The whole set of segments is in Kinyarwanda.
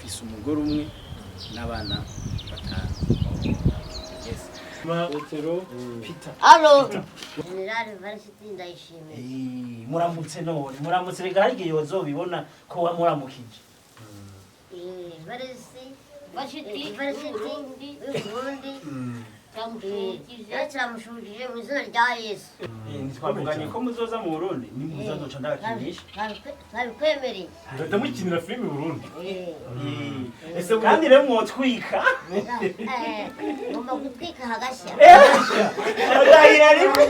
mfise umugore umwe n'abana batanu. Yes. Petero Peter. Allo. Generale Varsity ndayishimiye. Muramutse none muramutse rega harigiye wazobibona ko wamuramukije. Varsity ndi ubundi cyamushurije mu izina rya Yesu. Twavuganye ko muzoza mu Burundi ni muzazoca ndabakinisha. Ntabikwemereye. Ndamukinira filime mu Burundi. Ese kandi rero mwotwika. Ngomba gutwika hagashya. Agahira rimwe.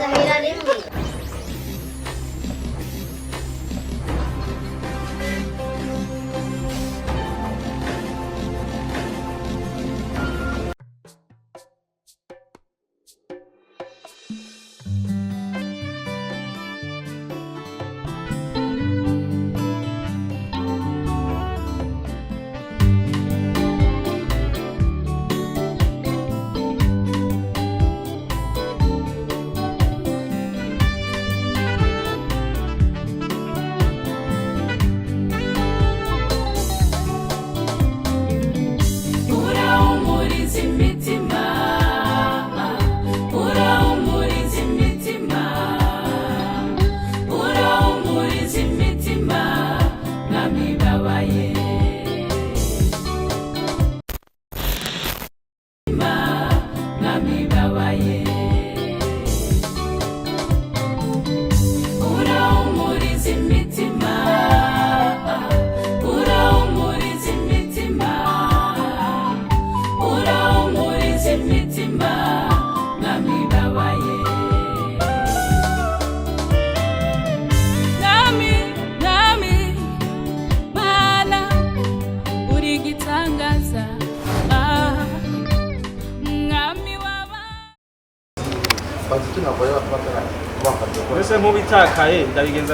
Mbese nk'ubitakaye ndabigenza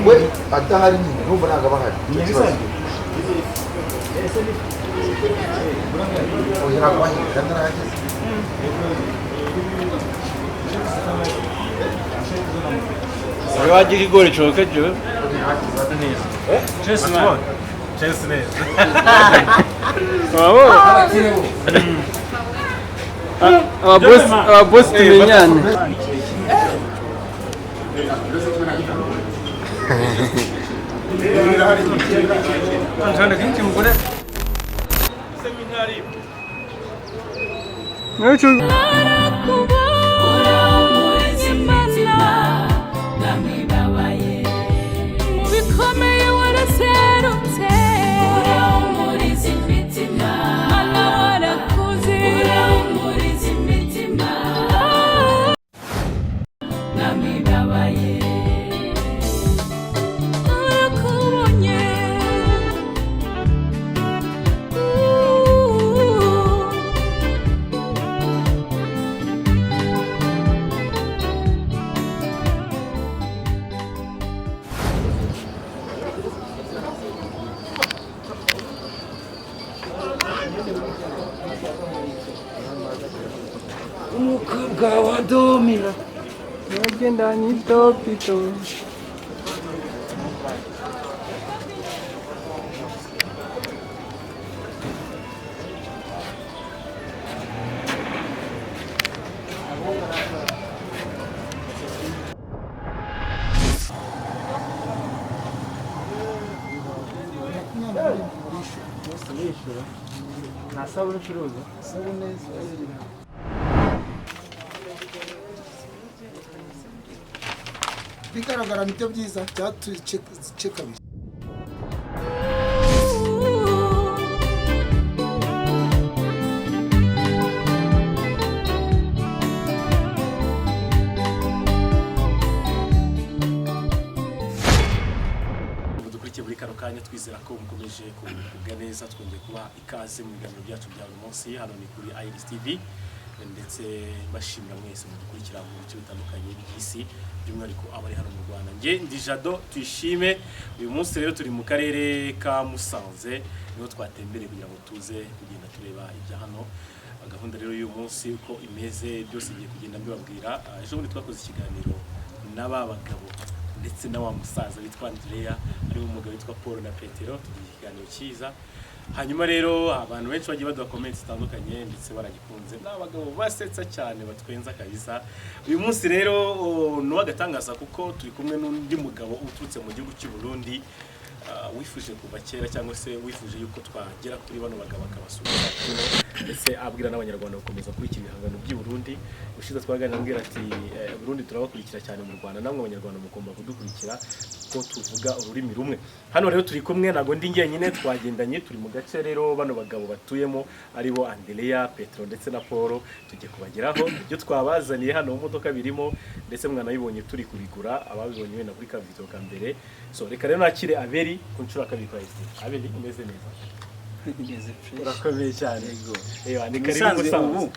we adahari nyine numva ntabwo aba ahari uri wagira igori cokeje Chelsea neza. Ababosi tumenyane. Anjana kinki mugore. Seminari. Nacho. Umukobwa wa domina nagenda ni topito nasabura ucuruza sabune bigaragara nibyo byiza byatucekabije Dukurikiye muri kano kanya twizera ko mukomeje kuvuga neza twongeye kuba ikaze mu biganiro byacu bya buri munsi hano ni kuri Iris TV ndetse bashimira mwese mudukurikira mu bice bitandukanye by'isi by'umwihariko abari hano mu Rwanda. Nge ndi Jado Tuyishime. Uyu munsi rero turi mu karere ka Musanze niho twatembereye kugira ngo tuze kugenda tureba ibya hano. Gahunda rero y'uyu munsi uko imeze byose bigiye kugenda mbibabwira. Ejo bundi twakoze ikiganiro n'aba bagabo ndetse na wa musaza witwa Andereya ari umugabo witwa Paul na Petero. Tugiye ikiganiro cyiza. Hanyuma rero abantu benshi bagiye baduha comments zitandukanye ndetse baragikunze n'abagabo basetsa cyane batwenza kabisa. Uyu munsi rero nuwagatangaza kuko turi kumwe n'undi mugabo uturutse mu gihugu cy'u Burundi wifuje kuva kera cyangwa se wifuje yuko twagera kuri bano bagabo akabasura ndetse abwira n'abanyarwanda gukomeza kurikira ibihangano by'i Burundi. Ushize twaganira ambwira ati Burundi turabakurikira cyane mu Rwanda, namwe abanyarwanda mugomba kudukurikira ko tuvuga ururimi rumwe. Hano rero turi kumwe nago ndi ngenyine, twagendanye turi mu gace rero bano bagabo batuyemo aribo Andereya, Petro ndetse na Paul. Tugiye kubageraho ibyo twabazaniye hano mu modoka birimo ndetse mwanabibonye turi kubigura, ababibonye wenda kuri ka video ka mbere. So reka rero nakire Abeli ku nshuro kabiri kwa isi. Abeli umeze neza? Ngeze fresh. Urakomeye cyane. Yego. Ni karibu musanze.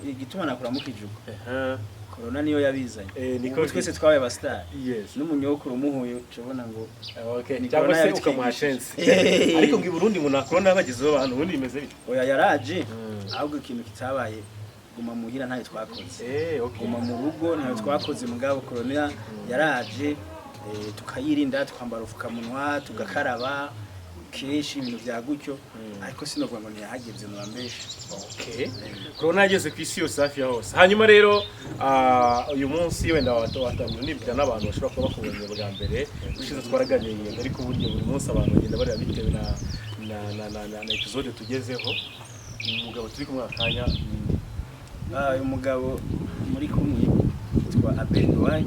Igituma nakura mu kijugo. Corona niyo yabizanye. Niko twese twabaye abastar. Yes. N'umunyokuru umuhuye cubona ngo okay. Cyangwa se ukamuha chance. Ariko ngo Burundi mu corona bagizeho abantu ubundi bimeze bite? Oya yaraje. Ahubwo ikintu kitabaye guma muhira ntayo twakoze. Okay. Guma mu rugo ntayo twakoze mugabo corona yaraje. Tukayirinda tukambara ufukamunwa tugakaraba keshi ibintu bya gutyo ariko sinovuga ngo ntiyahageze no bambeshe. Okay. Corona yageze ku isi yose hafi ya hose. Hanyuma rero uyu munsi wenda watangira nibya n'abantu bashobora kuba bakubonye bwa mbere. Ushize twaraganiye ariko buryo buri munsi abantu bagenda bareba bitewe na episode tugezeho. Umugabo turi kumwe akanya uyu mugabo muri kumwe yitwa Abel Nduwayo.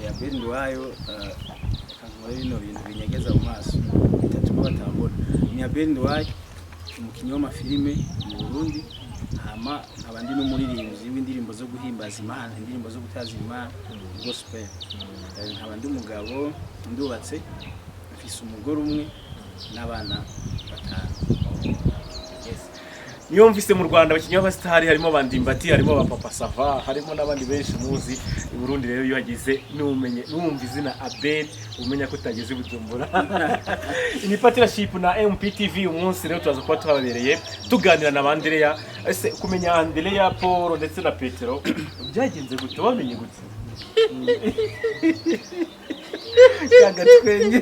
Abel Nduwayo kankora bino bintu binyegeza mu maso bitatuma batambona. Ni Abel Nduwayo umukinnyi w'amafilime mu Burundi, hama abandi n'umuririmbyi w'indirimbo zo guhimbaza Imana, indirimbo zo gutaza Imana, gospel. Abandi umugabo ndubatse afise umugore umwe n'abana 5. Niyo mvise mu Rwanda abakinnyi b'abastari harimo abandimbati, harimo abapapa sava, harimo n'abandi benshi muzi. I Burundi rero iyo hagize n'umenye n'umva izina Abel umenya ko utageze Bujumbura. Ini partnership na MPTV umunsi rero tuzaza kuba tuhabereye tuganira na Andereya. Ese kumenya Andereya, Paul ndetse na Petero byagenze gute wamenye gute? Kagatwenge.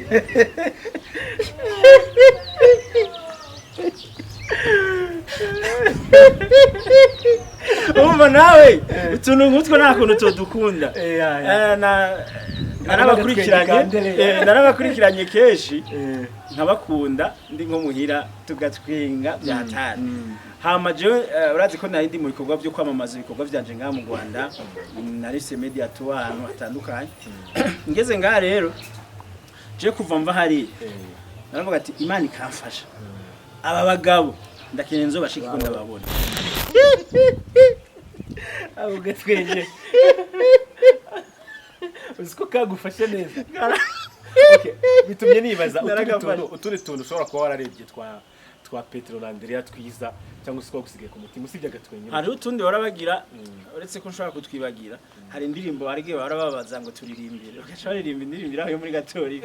Umva nawe utuntu ngutwo nta kuntu tudukunda. Narabakurikiranye keshi nkabakunda ndi nko muhira tugatwenga byatana. Hama je urazi ko nari ndi mu bikorwa byo kwamamaza ibikorwa byanje ngaha mu Rwanda, narise media tour ahantu hatandukanye. Ngeze ngaha rero je kuva mva hari naravuga ati Imana ikamfasha aba bagabo ndakeneye nzo bashiki ko ndababona. Abo gatwenye uziko kagufashe neza. Okay, bitumye nibaza utundi tuntu ushobora kuba wararebye twa Petero na Andereya twiza cyangwa se gusigaye ku mutima usibye agatwenye. Hari utundi warabagira uretse ko nshobora kutwibagira. Hari indirimbo harige barababaza ngo turirimbire bakaca baririmba indirimbo aho muri gatori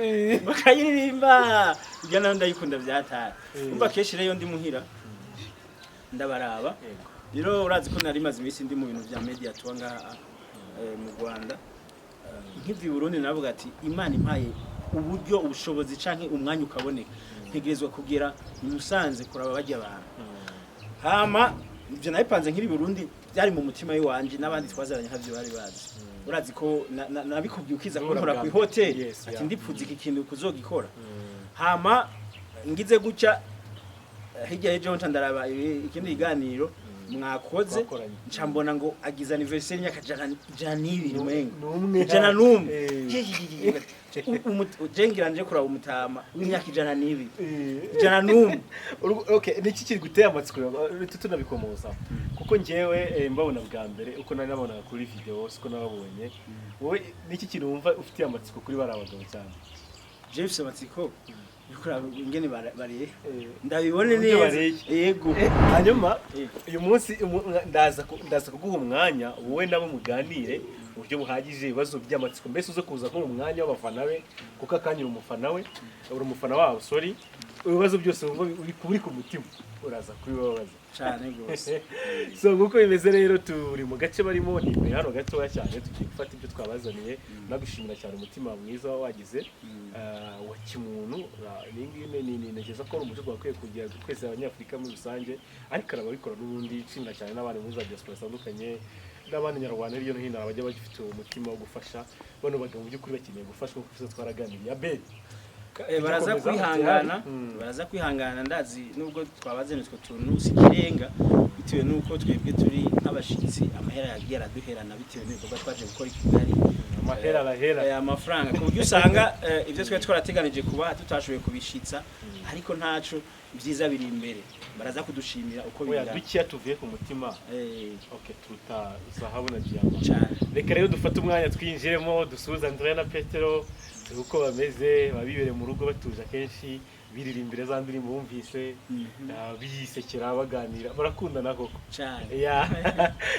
bakayiririmba ibyo naho ndayikunda byatara. Umva keshi rero ndi muhira ndabaraba. Rero urazi ko nari maze imisi ndi mu bintu bya media tour ngaha mu Rwanda. Nkivi Burundi navuga ati Imana impaye uburyo ubushobozi canke umwanya ukaboneka ntegerezwa kugira Musanze kuraba bajya abantu. Hama ibyo nabipanze nkiri Burundi byari mu mutima wanje n'abandi twazaranye nkavyo bari bazi. Urazi ko nabikubwiye ukiza ko nkora ku hotel ati ndipfuza iki kintu kuzogikora. Hama ngize gucya hirya y'ejo ndaraba ikindi kiganiro mwakoze ncambona ngo agize anniversaire y'akajana n'ibiri mwenga jana numwe jengiranje kuraba umutama w'imyaka ijana n'ibiri jana numwe. Okay, niki kiri guteye amatsiko tunabikomoza kuko ngewe mbabona bwa mbere uko nari nabona kuri video siko nababonye. Wowe niki kintu wumva ufitiye amatsiko kuri barabagabo cyane? Jeff amatsiko yukura ingene bari ndabibone neza. Yego. Hanyuma uyu munsi ndaza kuguha umwanya wowe nabo muganire uburyo buhagije ibibazo by'amatsiko mbese uzo kuza ko mu mwanya w'abafana be kuko akanyira umufana we uri umufana wabo sorry ibibazo byose wumva uri ku mutima uraza kubibabaza cyane rwose. So nguko bimeze rero turi mu gace barimo ni hano gatoya cyane tugiye gufata ibyo twabazaniye nagushimira cyane umutima mwiza wagize wa kimuntu ni nageza ko umuco gwakwiye kugira twese abanyafrika muri rusange ariko arabikora n'ubundi nshimira cyane n'abandi muri za diaspora zitandukanye n'abandi nyarwanda hirya no hino abajya bagifite umutima wo gufasha bano bagabo mu by'ukuri bakeneye gufashwa kuko twaraganiriye Abel baraza kwihangana ndazi nubwo twabazanye utwo tuntu sikirenga bitewe nuko twebwe turi nk'abashitsi amahera yagiye araduherana bitewe n'ibikorwa twaje gukora Kigali amahera arahera amafaranga ku buryo usanga ibyo twari twarateganije kuba tutashoboye kubishitsa ariko ntaco byiza biri imbere baraza kudushimira uko biga dukiya tuvuye ku mutima okay tuta zahabu na diamant reka rero dufate umwanya twinjiremo dusuza Andereya na Petero uko bameze babibere mu rugo batuje akenshi biririmbire za ndirimbo bumvise biyisekera baganira barakundana koko cyane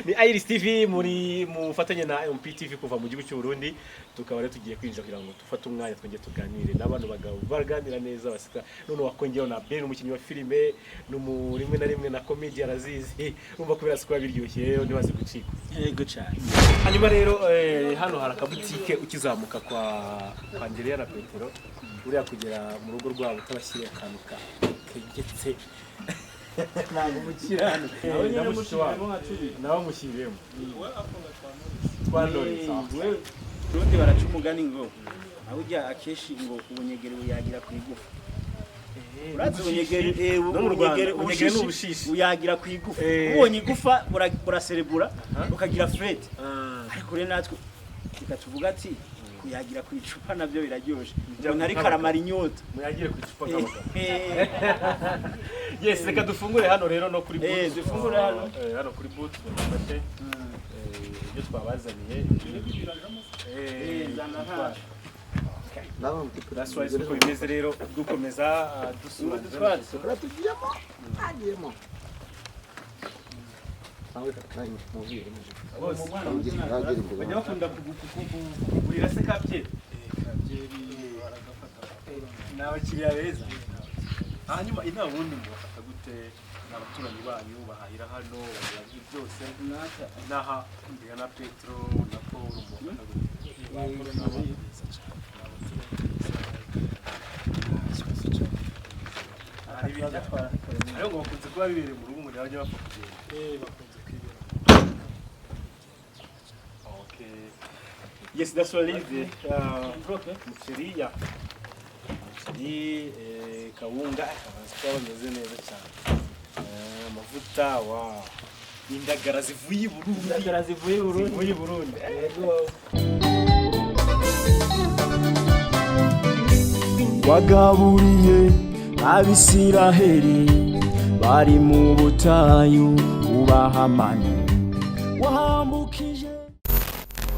ni Iris TV muri mufatanye na MPTV kuva mu gihugu cy'u Burundi tukaba rero tugiye kwinjira kugira ngo dufate umwanya twongeye tuganire n'abantu bagabo baraganira neza basika none wakongeyeho na Ben umukinnyi wa filime rimwe na rimwe na comedy arazizi umva kubera siko biryoshye ntibaze gucika yego cyane. Hanyuma rero hano hari akabutike ukizamuka kwa Andereya na Petero uriya kugera mu rugo rwabo utabashyiriye akantu kegetse ntabwo mukirano nawe mushyiriyemo twandore Burundi baraca umugani ngo aho ujya akeshi ngo ubunyegere buyagira ku igufa urazi ubunyegere n'ubushishi uyagira ku igufa ubonye igufa buraserebura ukagira fred ariko rero natwe tukatuvuga ati kuyagira ku icupa nabyo biraryoshe umuntu ariko aramara inyota muyagire ku icupa kabagabo yes reka dufungure hano rero no kuri boot dufungure hano kuri boot dufate ibyo twabazaniye Nabo mtikura that's why bimeze rero dukomeza dusura tugiyemo agiyemo nawe kakanye mubire bose bajya bakunda kugurira se kabyeri n'abakiriya beza. hanyuma ina wundi ngo bafata gute n'abaturanyi banyu bahahira hano bagira byose naha Andereya na Petro na Paul ariyo ngo bakunze kuba bibereye mu rugo umuntu yajya bapfa kugenda bakunze kwibera. Okay. Yes, that's what it is. Muceri kawunga akabanza bameze neza cyane amavuta wa indagara zivuye i Burundi wagaburiye abisiraheli bari mu butayu ubahamani wahambukije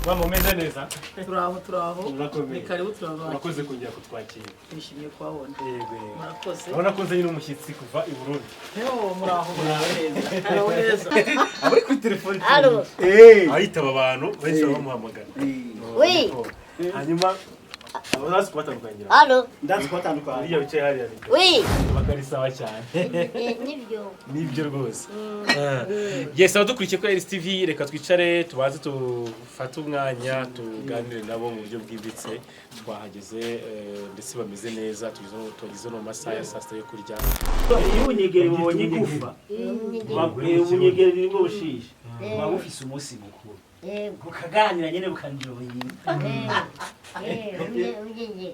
bamumeze neza turaho urakomeye ni karibu turabana urakoze kongera kutwakira twishimiye kubabona yego murakoze urabona ko nzanye n'umushyitsi kuva i Burundi muraho neza abari kuri telefone Allo. ahitaba abantu benshi bamuhamagara Oui. hanyuma abazazi kubatandukangira Allo. Ndazi kubatandukanya. iriya bicaye hariya Oui. bakari sawa cyane Nibyo. nibyo rwose yes abadukurikiye kuri Iris TV reka twicare tubaze tufate umwanya tuganire nabo mu buryo bwimbitse twahageze ndetse bameze neza tugize no masaha ya saa sita yo kurya iyo ubunyegere mubonye igufa ubunyegere birimo bushishe muba mufise umunsi mukuru mukaganira nyene bukaniryohera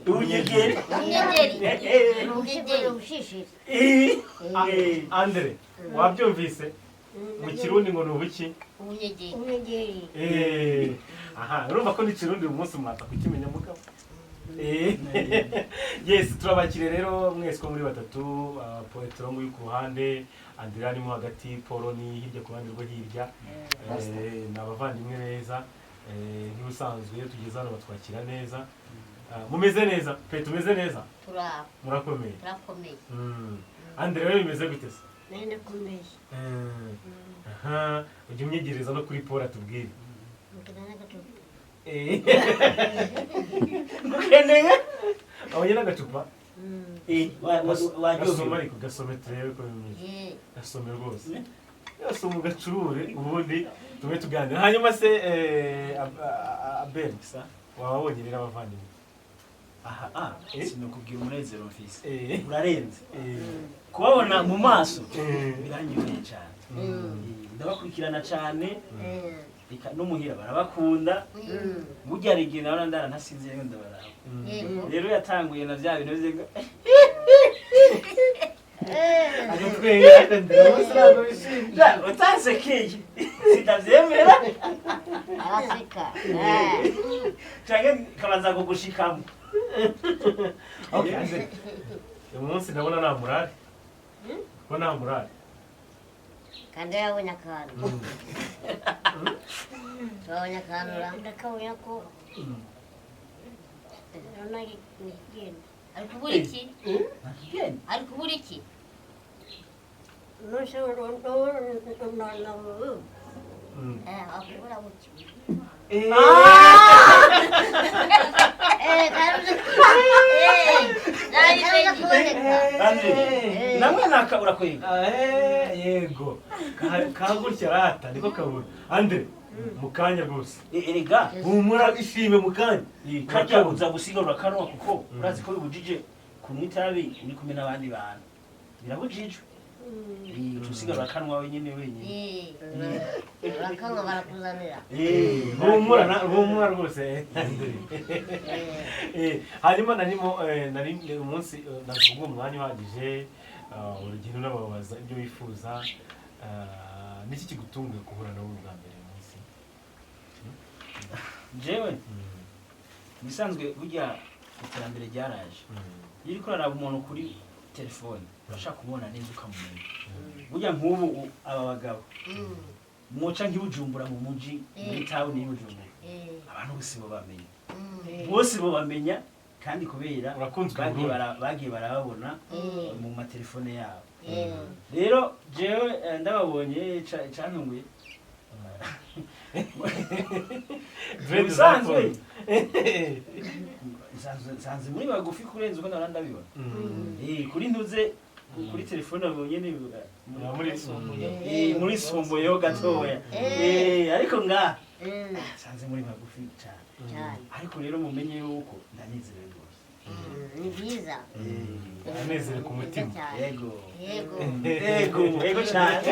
ubunyegere Andre wabyumvise mu kirundi ngo nubuki aha urumva ko ni kirundi umunsi mwata kukimenya mugabo yes turabakire rero mwese ko muri batatu Petro muri ku ruhande Andereya ni mo hagati Paul ni hirya ku ruhande rwo hirya n'abavandimwe beza nk'ubusanzwe tugeze hano batwakira neza mumeze neza Petro umeze neza murakomeye Andereya bimeze gute se aha ujye umyegereza no kuri Paul atubwire ukeneye abonye n'agacupa waryohewe ariko gasome turebe ko bimeze gasome rwose gasome ugacurure ubundi tume tuganira hanyuma se Abel wababonye rero abavandimwe aha sinokubwira umunezero mfise urarenze kubabona mu maso biranyuye cyane ndabakurikirana cyane n'umuhira barabakunda burya rigiye nawe ndara ntasinzire ngo ndabaraba rero yatanguye na bya bintu bize utasekeye sitavyemera canke kabanza kugushikamo uyu munsi ndabona nta murari ko nta murari kandi yabonye akantu twabonye akantu ndakabonye ko ari kubura iki ari kubura iki akubura buki namwe nakabura kwega yego kagutya rata niko kabura Andre mukanya rwose erega humura ishime mukanya kajya uza gusigarura kanwa kuko urazi ko bibujije kunywa itabi uri kumwe n'abandi bantu birabujijwe usigarura kanwa wenyine urakanwa barakuzanira humura rwose hanyuma nari umunsi navuga umwanya uhagije urugendo n'ababaza ibyo wifuza niki kigutunguye guhura nabo bwa mbere munsi jewe bisanzwe burya iterambere ryaraje iyo uriko uraraba umuntu kuri telefone urashaka kubona neza ukamumenya burya nk'ubu aba bagabo mwoca nk'ibujumbura mu muji muri tawuni y'Ibujumbura abantu bose bo bamenya bose bo bamenya kandi kubera bagiye barababona mu matelefone yabo rero jewe ndababonye cantunguye bisanzwe sanze muri bagufi kurenza uko nara ndabibona kuri ntuze kuri telefone abonye ni muri somboyo gatoya ariko nga sanze muri bagufi cyane ariko rero mumenye yuko ndanezerewe rwose ni byiza anezerewe ku mutima yego cyane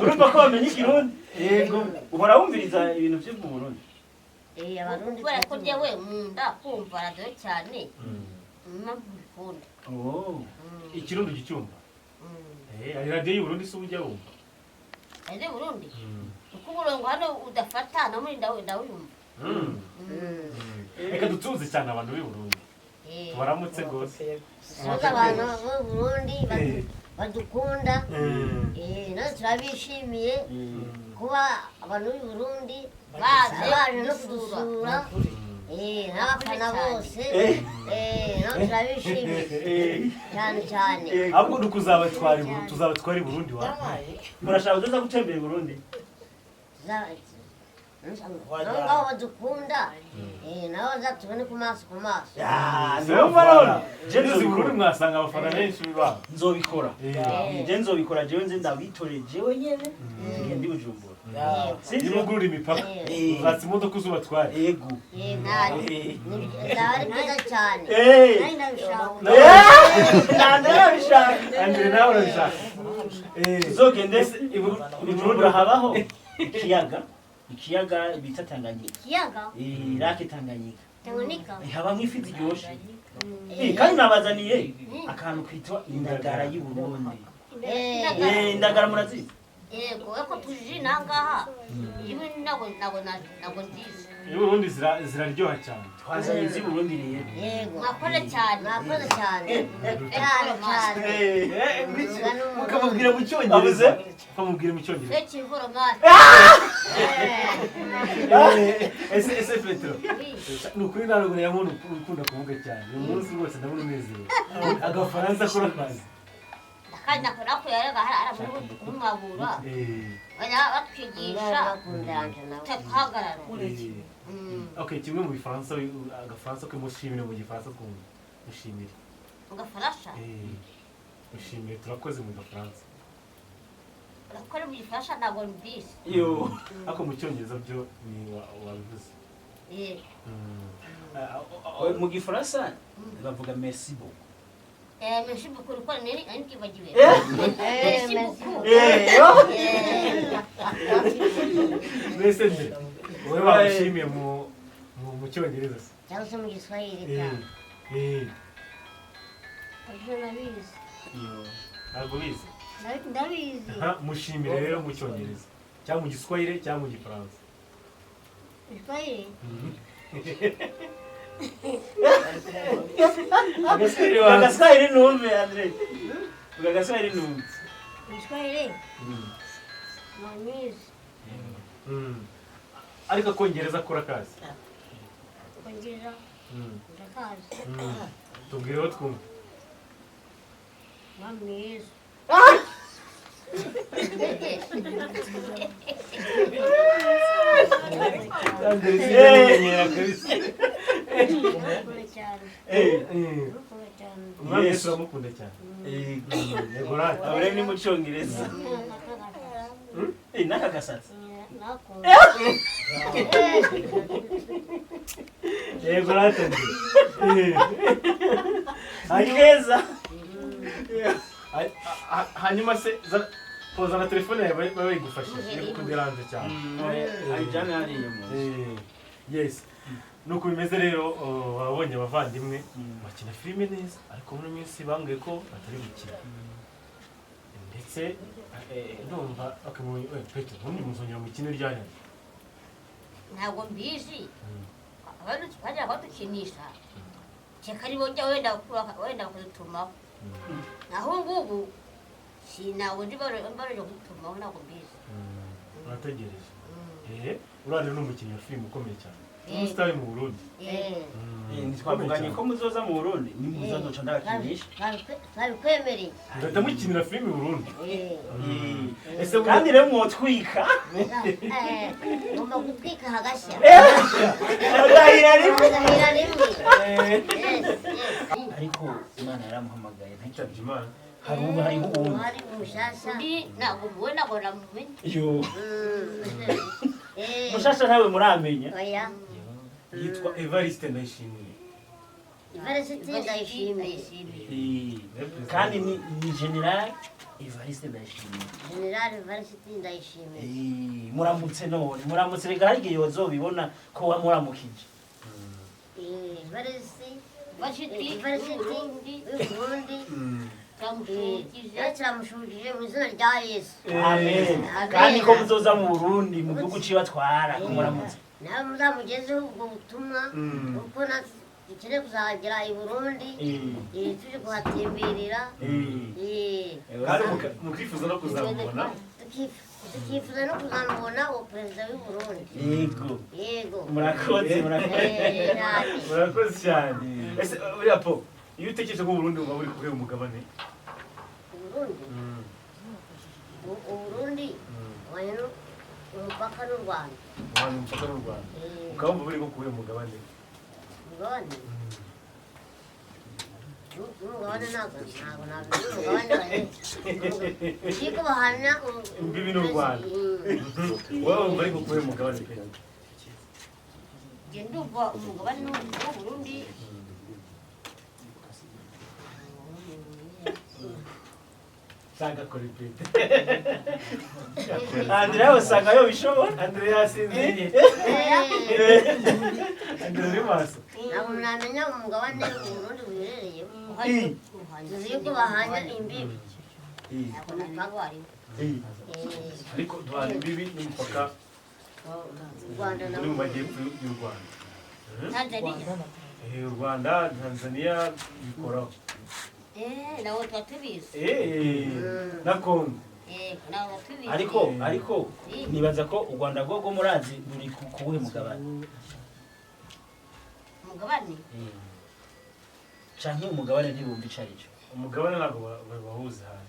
urumva ko bamenye ikirundi yego uhora wumviriza ibintu byo mu Burundi abarundi kubera ko jewe ndakumva radio cyane nabikunda ikirundi gicyumva ari radio y'Uburundi se ujya wumva ari Burundi uko uburongo hano udafata no muri ndawuyumva reka dutuze cyane abantu b'i Burundi tubaramutse gose abantu b'u Burundi badukunda no turabishimiye kuba abantu b'i Burundi baje no kudusura n'abafana bose no turabishimiye cyane cyane ahubwo tuzabatwara i Burundi wabaye murashaka kuza gutembera i Burundi ngaho badukunda naho zatubone ku maso Jewe Burundi mwasanga abafana benshi biba nzobikora nzobikora jewe nze ndabitoreye jewe nyene ngende Bujumbura nimugurura imipaka uzatse imodoka uzubatware yego ndabari byiza cyane ndabishaka Andre nawe urabishaka uzogende Bujumbura habaho ikiyaga bita Tanganyika irake Tanganyika haba nk'ifi ziryoshe kandi nabazaniye akantu kwitwa indagara y'u Burundi indagara murazizi yego ko tujije nangaha ibi nabo nziza i Burundi ziraryoha cyane twazanye z'i Burundi rero yego mwakoze cyane ukamubwira mu cyongereza feci inforomasi ese Petro ni ukuri ntabwo yamuntu ukunda kuvuga cyane uyu munsi rwose ndabona unezerewe agafaransa akora akazi kandi nakora ko yarega hari kumwabura batwigisha tutahagarara okay kimwe mu bifaransa agafaransa ko mushimire mu gifaransa ko mushimire Gafarasha. Ushimiye turakoze mu Gafaransa. Urakora mu Gifaransa ntabwo mbisi. Yo, ako mu Cyongereza byo ni wabivuze. Mu Gifaransa bavuga merci beaucoup. Merci beaucoup uko nari nkibagiwe. Merci beaucoup. Mbese nde wowe wabishimiye mu Cyongereza se? Cyangwa se mu Giswahili ka. Ibyo nabizi. Ntabwo bizi? Ndabizi. Mushimire rero mu Cyongereza cyangwa mu Giswahili cyangwa mu Gifaransa. Giswahili? Agaswahili numve Andre. Agaswahili numve. Giswahili? Mamizi. Ariko Kongereza akora kazi. Kongereza? Ndakazi. Tubwireho twumve. Mamizi. Umwami turamukunda cyane. Yego rata. Abure ni mu Cyongereza. Naka gasatsi. Yego rata. Akeza. Hanyuma se pozana telefone yawe bayigufashije yo kuderanze cyane. Ayijana hariya mu. Yes. Nuko bimeze rero wabonye abavandimwe bakina filime neza ariko muri minsi bangaye ko batari gukina. Ndetse ndumva akamuye Petero ubundi muzongera mu kino ryanya. Ntabwo mbizi. Abantu bajya badukinisha. Cyeka ari bonja wenda kudutuma. Naho ngubu sinawe ndi baro gutuma ntabwo mbizi. Urategereje. Urane n'umukinnyi wa filime ukomeye cyane. Umusitari mu Burundi. Twavuganye ko muzoza mu Burundi ni muzazoca ndabakinisha. Babikwemereye. Ngahita mukinira filime mu Burundi. Ese kandi rero mwotwika. Ngomba gutwika hagashya. Agahira rimwe. Ariko Imana yaramuhamagaye ntitabye Imana. hariho ubundi. hari umushasha. Ntabwo mubona ngo namumenye. Yo. Mushasha nawe muramenya. Oya. Yitwa Evariste Ndayishimiye. Evariste Ndayishimiye. Kandi ni General Evariste Ndayishimiye. General Evariste Ndayishimiye. Muramutse none muramutse rega igihe yozobibona ko wamuramukije. Evariste Burundi. Cyamushurije mu izina rya Yesu. Amen. Kandi ko muzoza mu Burundi mu gihugu cibatwara kumuramutse. Nawe muzamugezeho ubwo butumwa kuko dukeneye kuzagera i Burundi tuje kuhatemberera. Kandi mukifuza no kuzamubona. Tukifuza no kuzamubona uwo perezida w'u Burundi. Yego. Murakoze. Murakoze cyane. Ese uriya po iyo utekereje ko Burundi uba uri kuvuga umugabane. Uburundi wanyine umupaka n'u Rwanda. Wanyine umupaka n'u Rwanda. Ukaba mvuga uri kuvuga umugabane. Umugabane? Umugabane ntabwo nabizi umugabane bahetse. Ariko bahana imbibi n'u Rwanda. Wowe wumva ari kuvuga umugabane pe. Njye ndumva umugabane w'u Burundi. Sanga kuri pete. Andereya usanga yo bishobora. Andereya sinzi. Andereya maso. Ntabwo namenya umugabane w'u Burundi uherereyemo. Tuzi yuko bahanya imbibi. Ntabwo ntabwo ariho. Ariko duhana imbibi n'umupaka u Rwanda uri mu majyepfo y'u Rwanda. Tanzania. U Rwanda, Tanzania bikoraho. Nawe tuba tubizi. Na Congo. Nawe tubizi. Ariko nibaza ko u Rwanda rwo murazi ruri kuwuhe mugabane. Umugabane? Canke umugabane ntibumva ico arico. Umugabane ntabwo bahuza hano.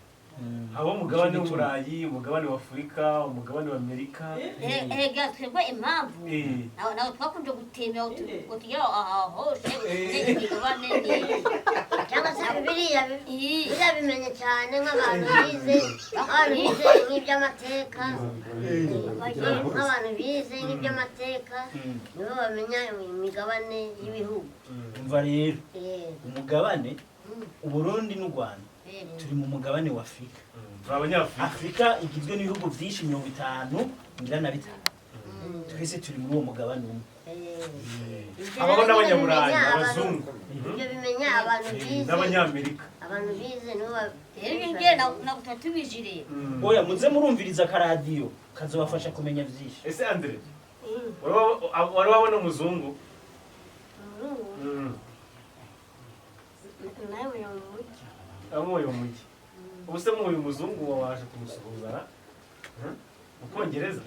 Haba umugabane w'Uburayi, umugabane wa Afurika, umugabane wa Amerika. Ega twebwe impamvu nawe twakunze gutembera ngo tugere aho hose imigabane cyangwa se bibiri biriya bimenye cyane nk'abantu bize nk'iby'amateka nk'abantu bize nk'iby'amateka nibo bamenya imigabane y'ibihugu. umva rero umugabane Uburundi n'u Rwanda turi mu mugabane wa Afrika. Afrika igizwe n'ibihugu byinshi 50 ngira na bitanu. Twese turi muri uwo mugabane umwe. Ababo n'abanyaburayi abazungu ibyo bimenya abantu bize n'abanyamerika abantu bize nibo rero ngiye nagutatubijire oya muze murumviriza akaradiyo kazobafasha kumenya byinshi. ese Andre wari wabona umuzungu amuye umugi ubuse muye umuzungu waje kumusuhuza mu Kongereza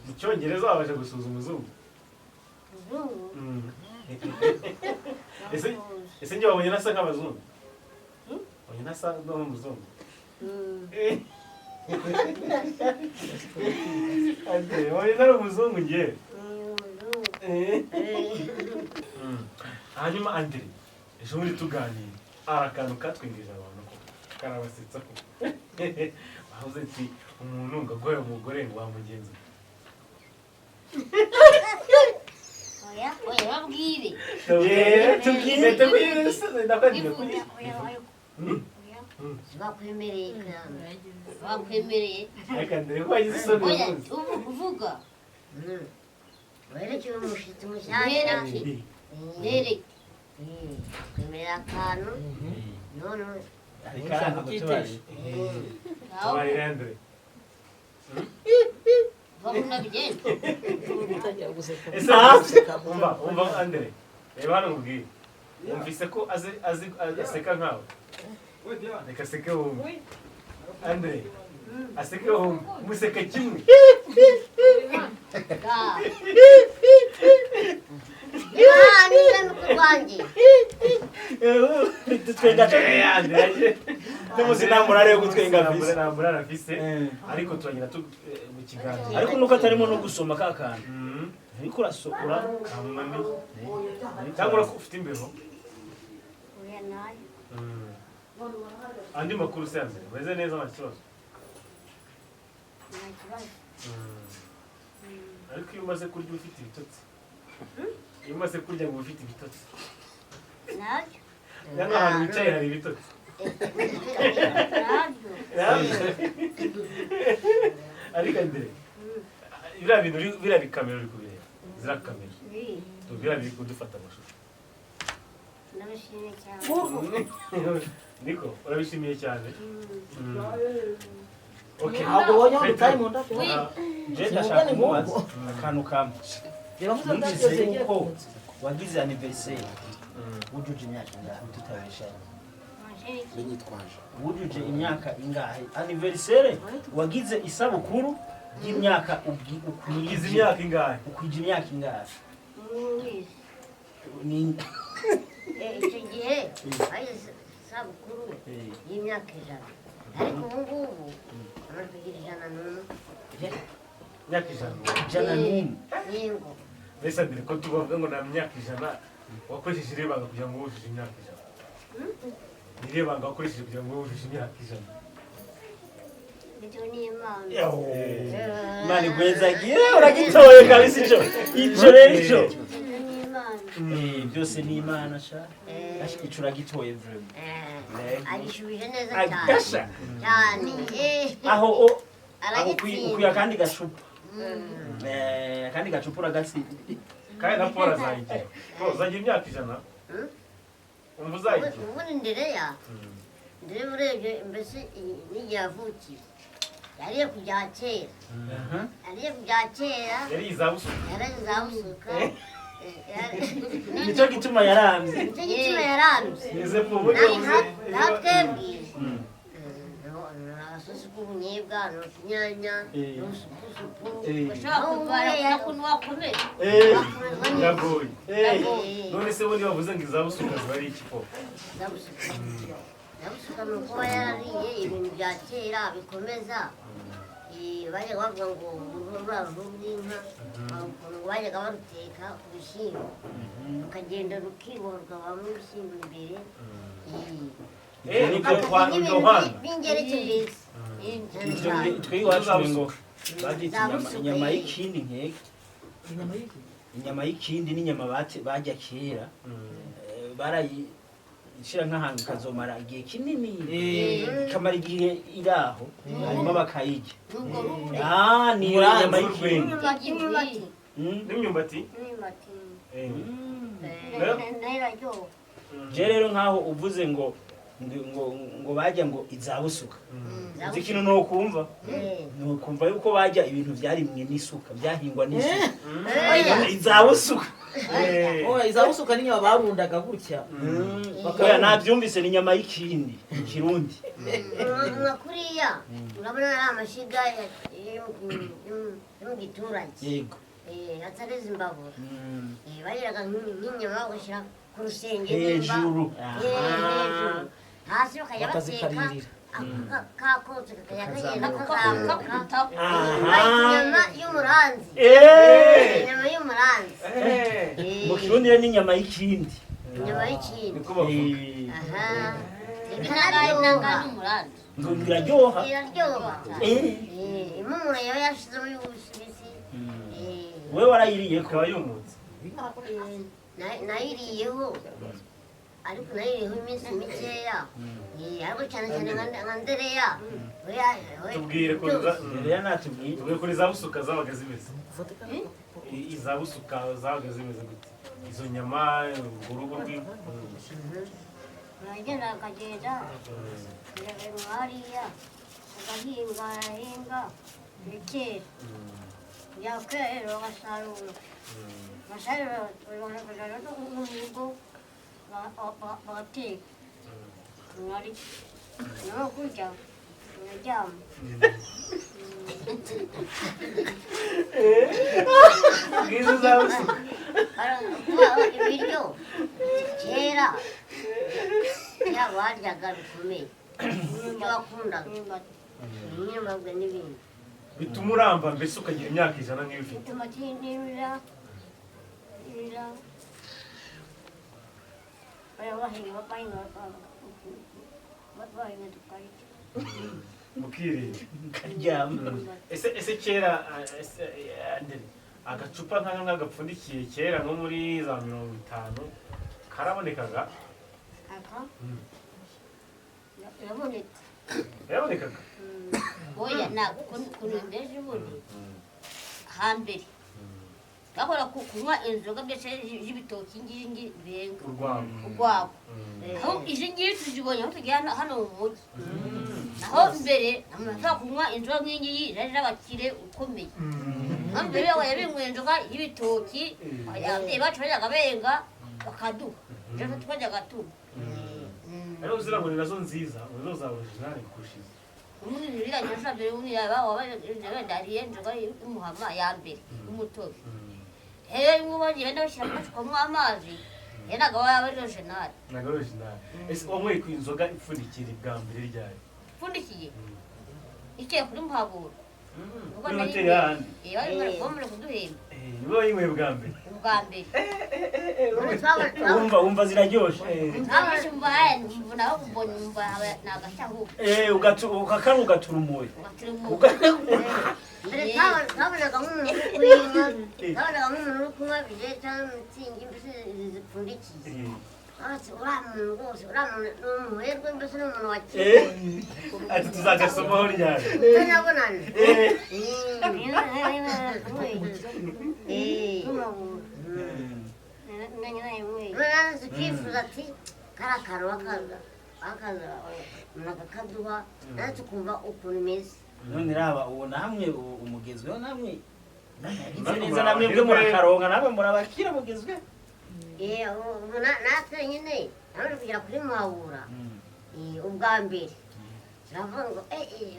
mu Cyongereza waje gusuhuza umuzungu ese njye wabonye nasa nk'abazungu wabonye nasa n'umuzungu wabonye nari umuzungu njye hanyuma Andre ejo muri tuganira akantu katwinjije abantu ko karabasetsa ko bavuze ati umuntu ngagoye umugore ngo wamugenza oya babwire tubwire ndakwanira kuri bakwemereye reka ndebe ko wagize isoni oya umunsi uvuga werekeye umushyitsi mushyashya nereke kwemerera akantu none ariko aranga gutubari tubarire Andre bakuna bigenda Utangira guseka. ese umva Andre reba hano nkubwire wumvise ko aseka nkawe reka aseke wumve Andre aseke wumve museke kimwe n'umuzinamurare wo gutwenga visi namurara afise ariko turagenda mu kiganiro ariko nuko atarimo no gusoma ka kantu ariko urasokura kamani cyangwa ufite imbeho andi makuru se Andre meze neza nta kibazo ariko iyo umaze kurya ufite ibitotsi iyo umaze kurya ngo ufite ibitotsi nabyo cyangwa ahantu wicaye hari ibitotsi ariko Andre biriya bikamera uri kubireba ziriya kamera biriya biri kudufata amashusho ndabishimiye cyane niko urabishimiye cyane okay Ntabwo ubonye aho utaye mu nda. je ndashaka kumubaza akantu kamwe Reba muzo numvise ndacyose yuko wagize anniversaire wujuje imyaka ingahe tutabeshanye wujuje imyaka ingahe anniversaire wagize isabukuru y'imyaka ugize imyaka ingahe ukwije imyaka ingahe ni icyo gihe bagize isabukuru y'imyaka 100 ariko ubu ngubu amaze kugira 101 imyaka 101 yego mbese Andre ko tubavuga ngo nta myaka 100 wakoresheje irebanga kugira ngo wujuje imyaka 100 irebanga wakoresheje kugira ngo wujuje imyaka 100 icyo ni Imana Imana igwezagiye uragitoye kabisa ico rero ico byose ni Imana sha ico uragitoye vraiment agishubije neza agasha cyane aho aragitsinda ukuya kandi gacupa kandi gacupa uragatsinda kandi na Paul azayigira uzagira imyaka 100 umva uzayigira ubundi Andereya urebye mbese n'igihe yavukiye yariye kujya kera yari izabusuka nicyo gituma yarambye neze mu buryo natwebwiye agasosi k'ubunyebwa n'utunyanya n'usupusupu bashaka kuvara ukuntu wakomera ndagoye none se bundi bavuze ngo izabusuka ziba ari iki po ndabusuka ni uko yarariye ibintu bya kera bikomeza bajyaga bavuga ngo urura rw'inka ukuntu bajyaga baruteka ku bishyimbo rukagenda rukiborwa bamwe ibishyimbo imbere niko kwa Yohana bingeretse mbese twe iwacu ngo bagita inyama y'ikindi nkeke inyama y'ikindi n'inyama bajya kera barayishira nk'ahantu kazomara igihe kinini kamara igihe iraho hanyuma bakayirya ni inyama y'ikindi n'imyumbati je rero nkaho uvuze ngo bajya ngo izabusuka uzi ikintu nokumva nokumva yuko bajya ibintu byarimwe n'isuka byahingwa n'isuka izabusuka izabusuka n'inyama barundaga gutya oya nabyumvise ni inyama y'ikindi ikirundi nka kuriya urabona ari amashiga yo mu giturage yego atari imbabura bagiraga nk'inyama bagashyira ku rusenge hejuru hasi bakajya bateka kakotse kakajya kagenda kazamuka inyama y'umuranzi inyama y'umuranzi mu kirundi rero ni inyama y'ikindi inyama y'ikindi biraryoha iraryoha impumuro yawe yashizemo y'ubusibisi we warayiriye ko wayumutse nayiriyeho ariko nayiriyeho iminsi mikeya ariko cyane cyane nka Andereya tubwire ko Andereya natubwiye tubwire kuri za busuka zabaga zimeze iza busuka zabaga zimeze gute izo nyama urugo rw'inka uragenda akagenda urabera hariya agahinga bikera yakwera bagasarura bakajana no mu rugo bagateka mwari no kurya uraryama ngizo zabusuka ibiryo kera baryaga bikomeye ibyo wakundaga inyamabwa n'ibindi bituma uramba mbese ukagira imyaka ijana nk'iyo ufite bituma tinirira mukirinda karyama ese kera agacupa nk'agapfundikiye kera nko muri za 50 karabonekaga yarabonekaga oya ntabwo kunendeje ubundi hambere bakora kunywa inzoga mbese y'ibitoki ngingi benga urwabo aho izi ngiyi tuzibonye aho tugera hano mu mujyi naho mbere amaze kunywa inzoga nk'ingiyi rero abakire ukomeye naho mbere yabinywa inzoga y'ibitoki ababyeyi bacu bajyaga benga bakaduha rero twajyaga tunywa rero uzira ngo ni nazo nziza nizo za original kurushiza umuntu nirira nyasha mbere umuntu yaba ndariye inzoga y'umuhama ya mbere y'umutobe ngubagenda bashyira amacupa amazi yenaga waba ari original ntabwo ari original ese wanyweye ku inzoga ipfundikiye bwa mbere ryari ipfundikiye ikiye kuri muhabura kuri hoteli handi bamure kuduhemba nibo bayinyweye bwa mbere wumva ziraryoshe ukakara ugatura umuye mbere twabonaga nk'umuntu uri kunywa bije cyangwa mitsingi mbese zipfundikiye uriya muntu rwose uriya muntu ni umuherwe mbese ni umuntu wa kera ati tuzagasomaho ryari tutanabonana tukifuza ati kariya kantu bakakaduha natwe tukumva ukuntu imeze none raba uwo namwe umugezweho namwe yagize neza namwe bwe murakaronka namwe murabakira mugezweho natwe nyine namaze kugera kuri muhabura ubwa mbere turavuga ngo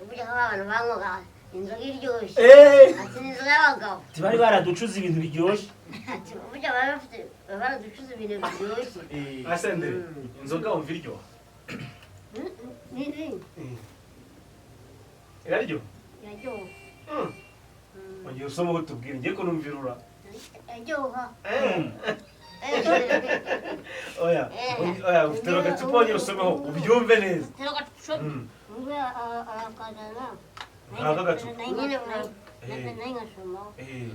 burya aho abantu banywaga inzoga iryoshye ati ni inzoga y'abagabo bari baraducuza ibintu biryoshye ati burya baraducuza ibintu biryoshye asendere inzoga wumva iryoha iraryoha iraryoha wagiye usoma aho tubwira ngiye ko numva irura iraryoha oya oya ufite agacupa wongera usomeho ubyumve neza Tero gacupa. Ngwe akazana. Aka gacupa. Nyine nayi ngasoma.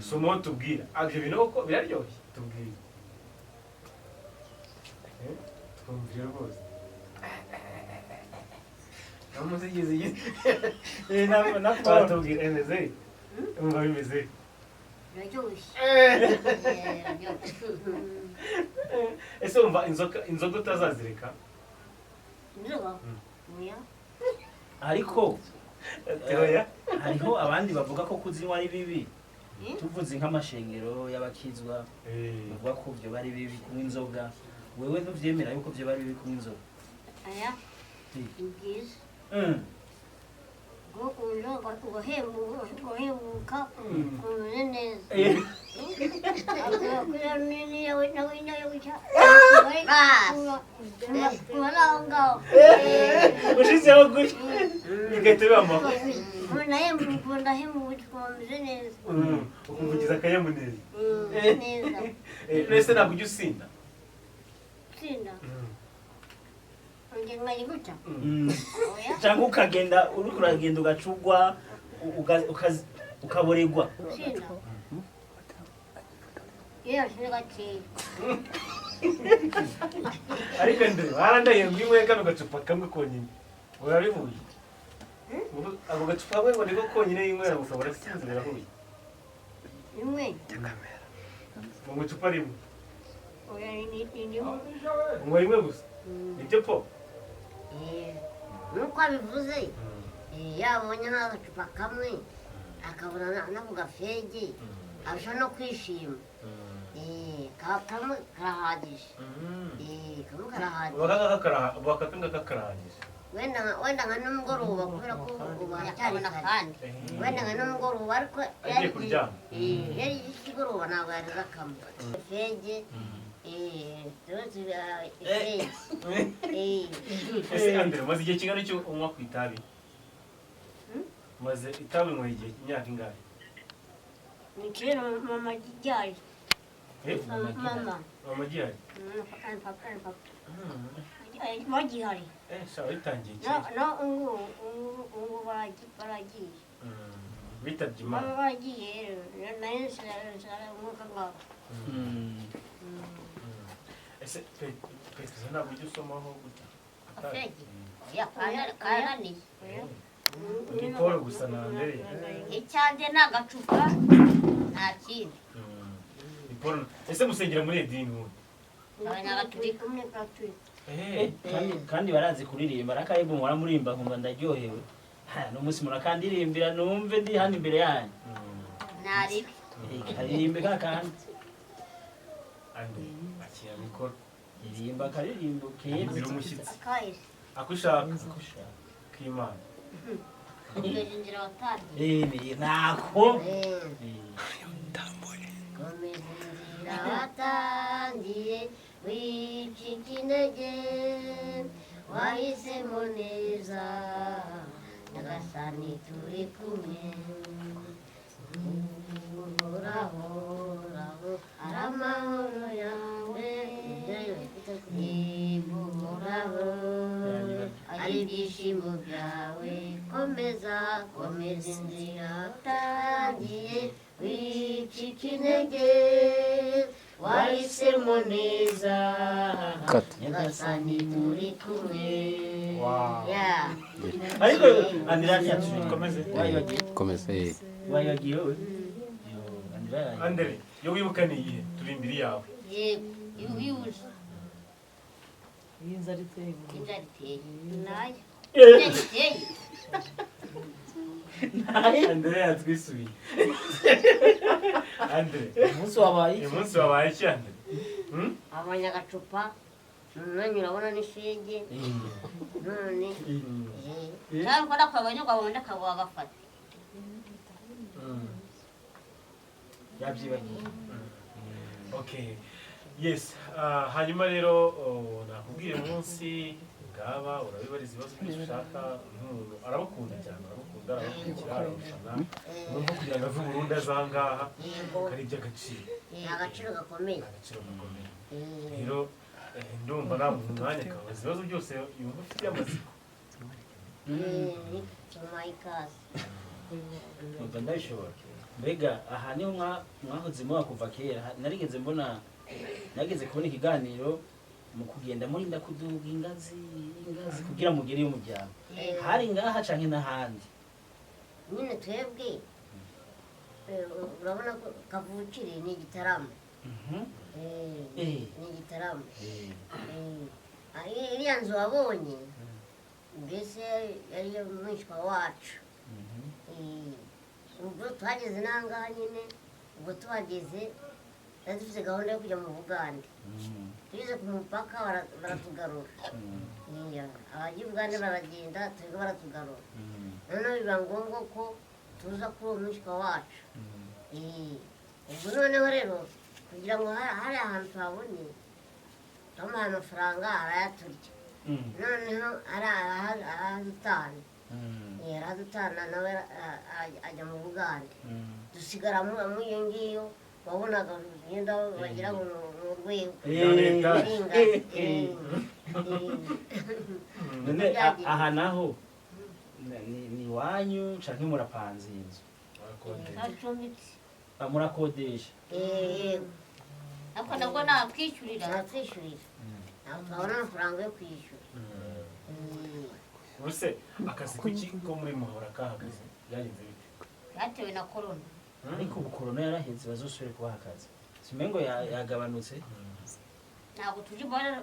somo tubwira ibyo bintu koko biraryoshye tubwira twumvire rwose namuzigize tubwira emeze umva bimeze Biraryoshye. ese umva inzoga utazazireka Inzoga? Oya. ariko oya hariho abandi bavuga ko kuzinywa ari bibi tuvuze nk'amashengero y'abakizwa bavuga ko byo bari bibi kunywa inzoga wewe ntuvyemera yuko byo bari bibi kunywa inzoga Aya. Ni byiza. Ngo unjoga ugahemuka umeze neza. Kugira nini yawe nawe nayo wica. Ngaho. ushizeho gutya bigahita biba amahoro Mbona hemutwa umeze neza. ukumvugiza akanyamuneza Neza. mbese ntabwo ujya usinda Sinda. Ngenganya guca. Oya. cyangwa ukagenda uriko uragenda ugacugwa ukaboregwa Sinda. Iyo singa ki. ariko ndebe warandaye ngwimwe kano gacupa kamwe konyine urabihuye ako gacupa kamwe ngo niko konyine yinywera gusa barasinze birahuye Imwe. mu icupa rimwe Oya ni unywa rimwe gusa nibyo po nuko abivuze yabonye n'agacupa kamwe akabona n'ako gafege arusha no kwishima kamwe karahagije kamwe karahagije bakakanga kakarahagije wenda nka nimugoroba kubera ko ubu haracyari kare wenda nka nimugoroba ariko agiye kuryama yari ikigoroba ntabwo yareza kamwe fege ese Andere umaze igihe kingana icyo unywa ku itabi maze itabi unywa igihe imyaka ingahe ni kera mama gijari. mama gihari Magihari. shawe bitangiye kera No ungu baragiye. bitabye imana Mama baragiye nayo sara umwuka ngaho. ese pesa ntabwo ujya usomaho gutya Afegi. Ya kayani. ni Paul gusa na Andereya Icyande n'agacupa nta kindi. ni Paul ese musengera muri edini ubundi Abanyagatulika umwe gatuli. kandi barazi kuririmba arakayibu muramurimba nkumva ndaryohewe n'umunsi murakandirimbira numve ndi hano imbere yanyu Naribi. karirimbe kakandi andi akira mikoro irimba karirimbo keza biri umushyitsi Kahise. akushaka k'Imana Ugeje inzira watangiye. ntako komeza inzira watangiye wicika intege wahisemo neza nyagasani turi kumwe uhoraho ari amahoro yawe uhoraho ari ibyishimo byawe komeza inzira utangiye wicika intege wahisemo neza nyagasani turi kumwe ariko Andereya ntiyatuje komeze wayibagiye wowe Andere yo wibuka ni iyihe turi imbere yawe yego ibibuze inzara iteye inzara iteye nayo Andereya yatwisubiye Andere umunsi wabaye uyu munsi wabaye cyane abonye agacupa none urabona n'ishege none cyangwa ko nakabonye ngo abonye akaba agafata yabyibagiye okay yes hanyuma rero nakubwiye munsi bwaba urabibariza ibibazo byose ushaka arabakunda cyane arabakunda arabakurikira arabafana urumva kugira ngo ave Burundi azangaha ari iby'agaciro agaciro gakomeye rero ndumva namuha umwanya akabaza ibibazo byose yumva afitiye amatsiko tumaye ikaze numva ndabishobora mbega aha niho mwahoze muba kuva kera narigeze kubona ikiganiro mu kugenda murinda kuduga ingazi kugira mugere iyo mujyamo hari ngaha canke n'ahandi nyine twebwe urabona ko kavukire ni igitaramo ni igitaramo iriya nzu wabonye mbese yari mwishywa wacu ubwo tuhageze n'ahangaha nyine ubwo tuhageze twari dufite gahunda yo kujya mu Bugande tugeze ku mupaka baratugarura abajya i Bugande baragenda twebwe baratugarura noneho biba ngombwa ko tuza kuri uwo mwishywa wacu ubwo noneho rero kugira ngo hari ahantu tuhabone twamuhaye amafaranga arayaturya noneho aradutana aradutana nawe ajya mu Bugande dusigara muri iyo ngiyo wabonaga imyenda bagira ngo ni urwego none aha naho ni iwanyu canke murapanze inzu murakodesha ariko nabwo nakwishyurira natwishyurira twabona amafaranga yo kwishyura ubuse akazi kuki ko muri muhora kahagaze byagenze bite byatewe na korona ariko ubu korona yaraheze bazosubire kubaha akazi simengo yagabanutse ntabwo tuje imbaraga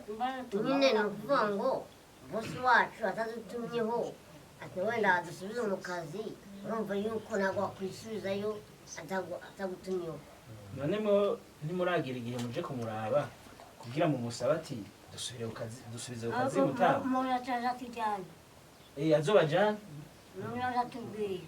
nyine ni ukuvuga ngo bosi wacu atadutumyeho ati wenda adusubize mu kazi urumva yuko ntabwo wakwisubizayo atagutumyeho none ntimuragira igihe muje kumuraba kugira mu musaba ati dusubize ku kazi mutaba umuntu ataje atujyana azobajana umuntu atubwiye